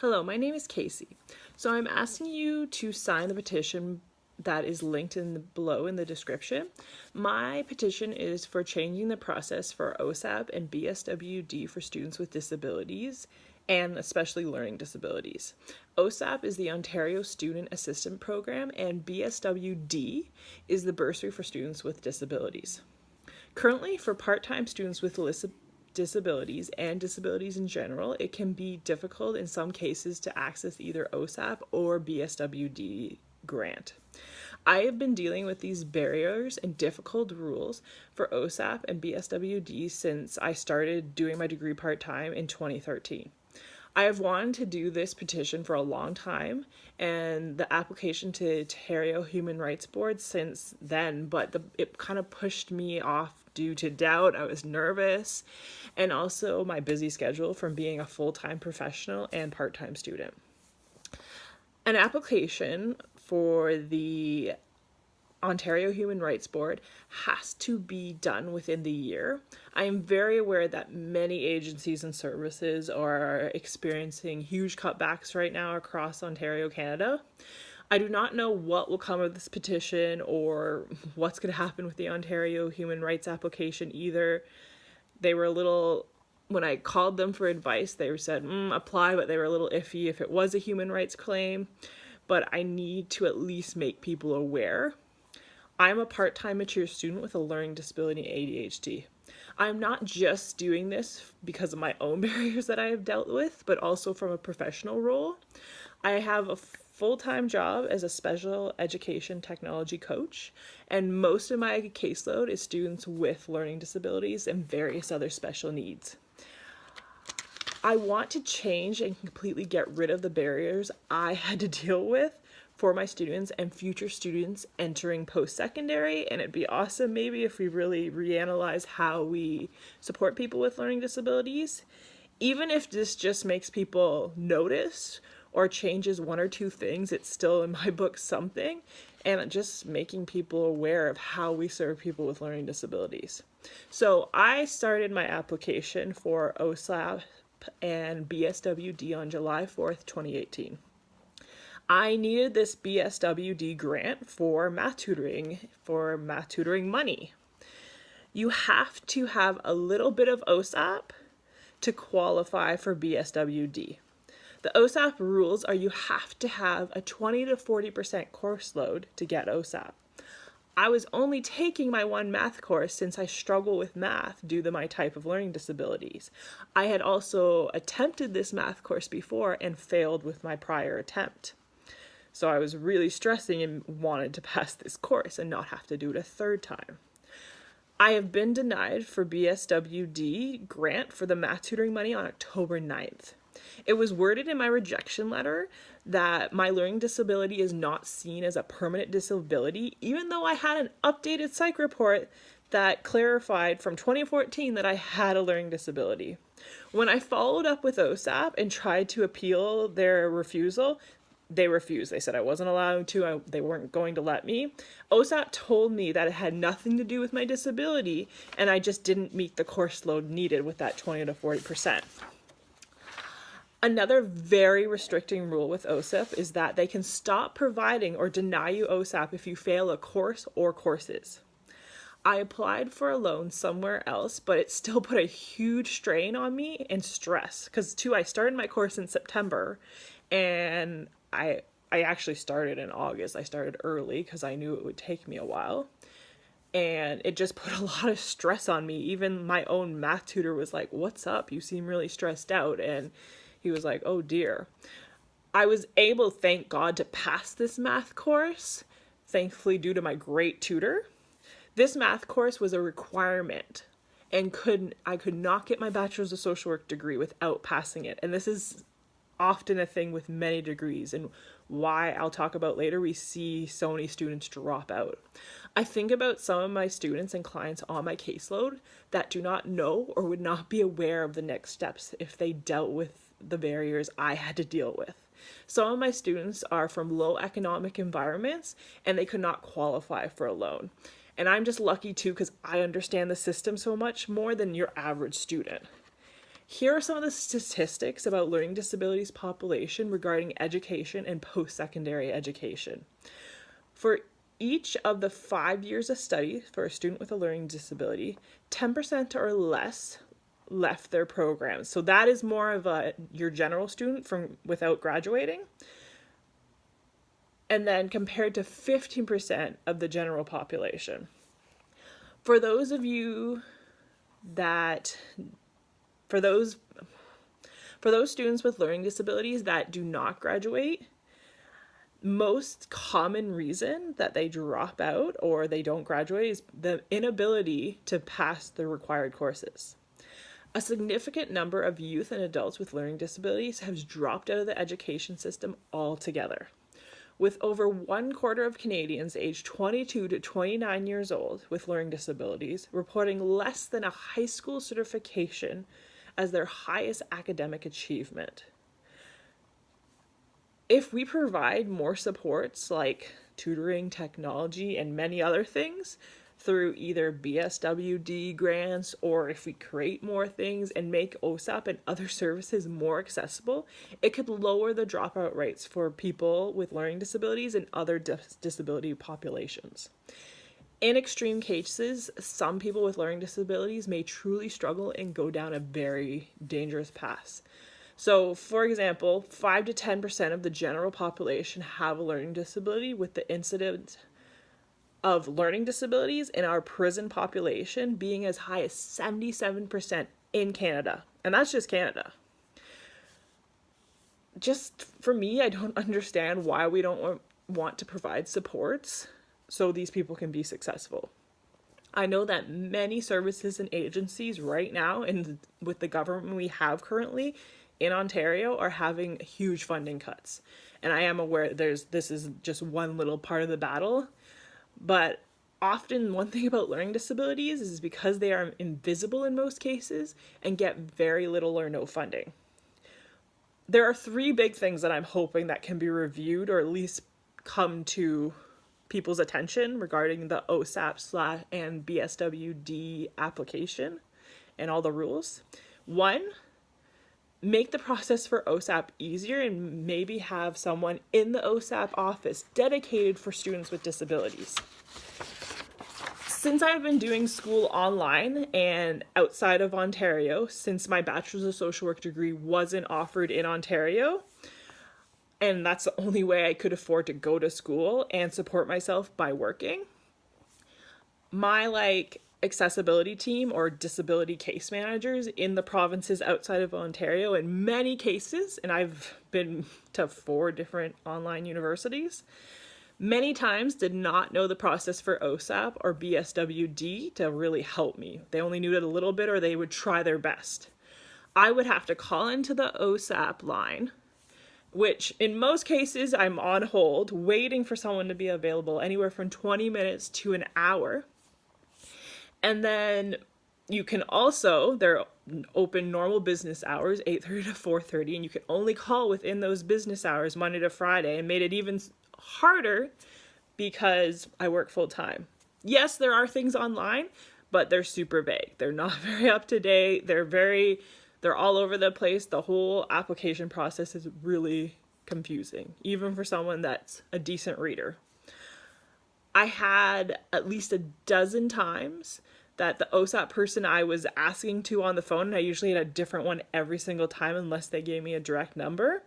Hello, my name is Casey. So I'm asking you to sign the petition that is linked below in the description. My petition is for changing the process for OSAP and BSWD for students with disabilities, and especially learning disabilities. OSAP is the Ontario Student Assistance Program, and BSWD is the bursary for students with disabilities. Currently, for part-time students with disabilities and disabilities in general, it can be difficult in some cases to access either OSAP or BSWD grant. I have been dealing with these barriers and difficult rules for OSAP and BSWD since I started doing my degree part-time in 2013. I have wanted to do this petition for a long time and the application to Ontario Human Rights Board since then, but it kind of pushed me off due to doubt. I was nervous, and also my busy schedule from being a full-time professional and part-time student. An application for the Ontario Human Rights Board has to be done within the year. I am very aware that many agencies and services are experiencing huge cutbacks right now across Ontario, Canada. I do not know what will come of this petition or what's going to happen with the Ontario Human Rights application either. They were a little, when I called them for advice, they said, apply, but they were a little iffy if it was a human rights claim. But I need to at least make people aware. I'm a part-time mature student with a learning disability and ADHD. I'm not just doing this because of my own barriers that I have dealt with, but also from a professional role. I have a full-time job as a special education technology coach, and most of my caseload is students with learning disabilities and various other special needs. I want to change and completely get rid of the barriers I had to deal with for my students and future students entering post-secondary, and it'd be awesome maybe if we really reanalyze how we support people with learning disabilities. Even if this just makes people notice or changes one or two things, it's still in my book something, and just making people aware of how we serve people with learning disabilities. So I started my application for OSAP and BSWD on July 4th, 2018. I needed this BSWD grant for math tutoring money. You have to have a little bit of OSAP to qualify for BSWD. The OSAP rules are you have to have a 20 to 40% course load to get OSAP. I was only taking my one math course since I struggle with math due to my type of learning disabilities. I had also attempted this math course before and failed with my prior attempt. So I was really stressing and wanted to pass this course and not have to do it a third time. I have been denied for BSWD grant for the math tutoring money on October 9th. It was worded in my rejection letter that my learning disability is not seen as a permanent disability, even though I had an updated psych report that clarified from 2014 that I had a learning disability. When I followed up with OSAP and tried to appeal their refusal, they refused. They said I wasn't allowed to. They weren't going to let me. OSAP told me that it had nothing to do with my disability, and I just didn't meet the course load needed with that 20 to 40%. Another very restricting rule with OSAP is that they can stop providing or deny you OSAP if you fail a course or courses. I applied for a loan somewhere else, but it still put a huge strain on me and stress because I started my course in September, and I actually started in August. I started early because I knew it would take me a while, and it just put a lot of stress on me. Even my own math tutor was like, "What's up? You seem really stressed out." And he was like, "Oh dear." I was able, thank God, to pass this math course, thankfully due to my great tutor. This math course was a requirement, and I could not get my bachelor's of social work degree without passing it. And this is often a thing with many degrees, and why I'll talk about later we see so many students drop out. I think about some of my students and clients on my caseload that do not know or would not be aware of the next steps if they dealt with the barriers I had to deal with. Some of my students are from low economic environments and they could not qualify for a loan. And I'm just lucky too because I understand the system so much more than your average student. Here are some of the statistics about learning disabilities population regarding education and post-secondary education. For each of the 5 years of study for a student with a learning disability, 10% or less left their programs. So that is more of your general student from without graduating. And then compared to 15% of the general population. For those of you that, for those students with learning disabilities that do not graduate, most common reason that they drop out or they don't graduate is the inability to pass the required courses. A significant number of youth and adults with learning disabilities have dropped out of the education system altogether, with over 1/4 of Canadians aged 22 to 29 years old with learning disabilities reporting less than a high school certification as their highest academic achievement. If we provide more supports like tutoring, technology, and many other things through either BSWD grants, or if we create more things and make OSAP and other services more accessible, it could lower the dropout rates for people with learning disabilities and other disability populations. In extreme cases, some people with learning disabilities may truly struggle and go down a very dangerous path. So, for example, 5 to 10% of the general population have a learning disability, with the incidence of learning disabilities in our prison population being as high as 77% in Canada. And that's just Canada. Just for me, I don't understand why we don't want to provide supports so these people can be successful. I know that many services and agencies right now, and with the government we have currently in Ontario, are having huge funding cuts. And I am aware this is just one little part of the battle. But often one thing about learning disabilities is because they are invisible in most cases and get very little or no funding. There are 3 big things that I'm hoping that can be reviewed or at least come to people's attention regarding the OSAP and BSWD application and all the rules. 1, make the process for OSAP easier and maybe have someone in the OSAP office dedicated for students with disabilities. Since I've been doing school online and outside of Ontario, since my Bachelor's of Social Work degree wasn't offered in Ontario, and that's the only way I could afford to go to school and support myself by working, my accessibility team or disability case managers in the provinces outside of Ontario, in many cases, and I've been to 4 different online universities, many times did not know the process for OSAP or BSWD to really help me. They only knew it a little bit, or they would try their best. I would have to call into the OSAP line, which in most cases I'm on hold waiting for someone to be available anywhere from 20 minutes to an hour. And then you can also, they're open normal business hours, 8:30 to 4:30, and you can only call within those business hours, Monday to Friday, and made it even harder because I work full time. Yes, there are things online, but they're super vague. They're not very up to date. They're all over the place. The whole application process is really confusing, even for someone that's a decent reader. I had at least a dozen times that the OSAP person I was asking to on the phone, and I usually had a different one every single time unless they gave me a direct number,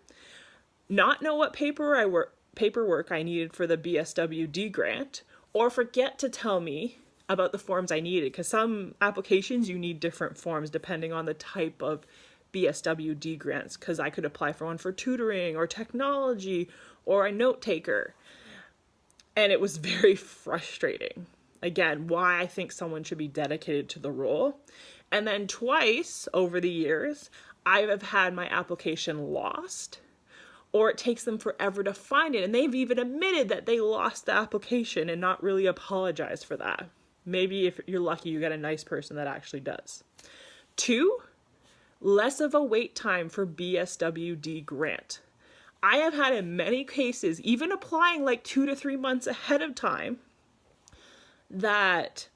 not know what paperwork I needed for the BSWD grant, or forget to tell me about the forms I needed, because some applications you need different forms depending on the type of BSWD grants, because I could apply for one for tutoring or technology or a note taker. And it was very frustrating. Again, why I think someone should be dedicated to the role. And then twice over the years, I have had my application lost, or it takes them forever to find it. And they've even admitted that they lost the application and not really apologized for that. Maybe if you're lucky, you get a nice person that actually does. 2, less of a wait time for BSWD grant. I have had in many cases, even applying 2 to 3 months ahead of time, that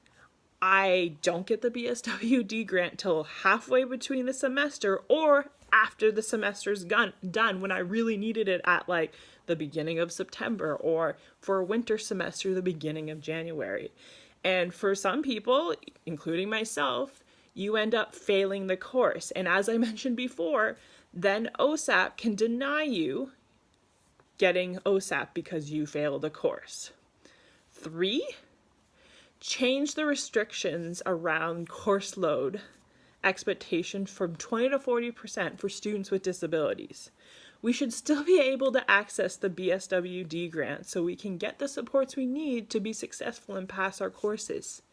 I don't get the BSWD grant till halfway between the semester or after the semester's done, when I really needed it at like the beginning of September, or for a winter semester, the beginning of January. And for some people, including myself, you end up failing the course. And as I mentioned before, then OSAP can deny you getting OSAP because you failed the course. 3, change the restrictions around course load expectation from 20 to 40% for students with disabilities. We should still be able to access the BSWD grant so we can get the supports we need to be successful and pass our courses.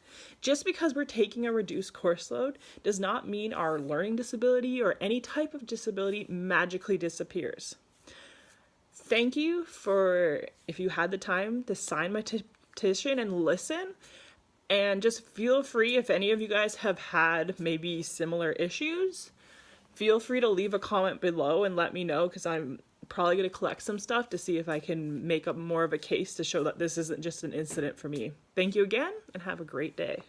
Just because we're taking a reduced course load does not mean our learning disability or any type of disability magically disappears. Thank you for, if you had the time, to sign my petition and listen. And just feel free, if any of you guys have had maybe similar issues, feel free to leave a comment below and let me know, because I'm probably going to collect some stuff to see if I can make up more of a case to show that this isn't just an incident for me. Thank you again, and have a great day.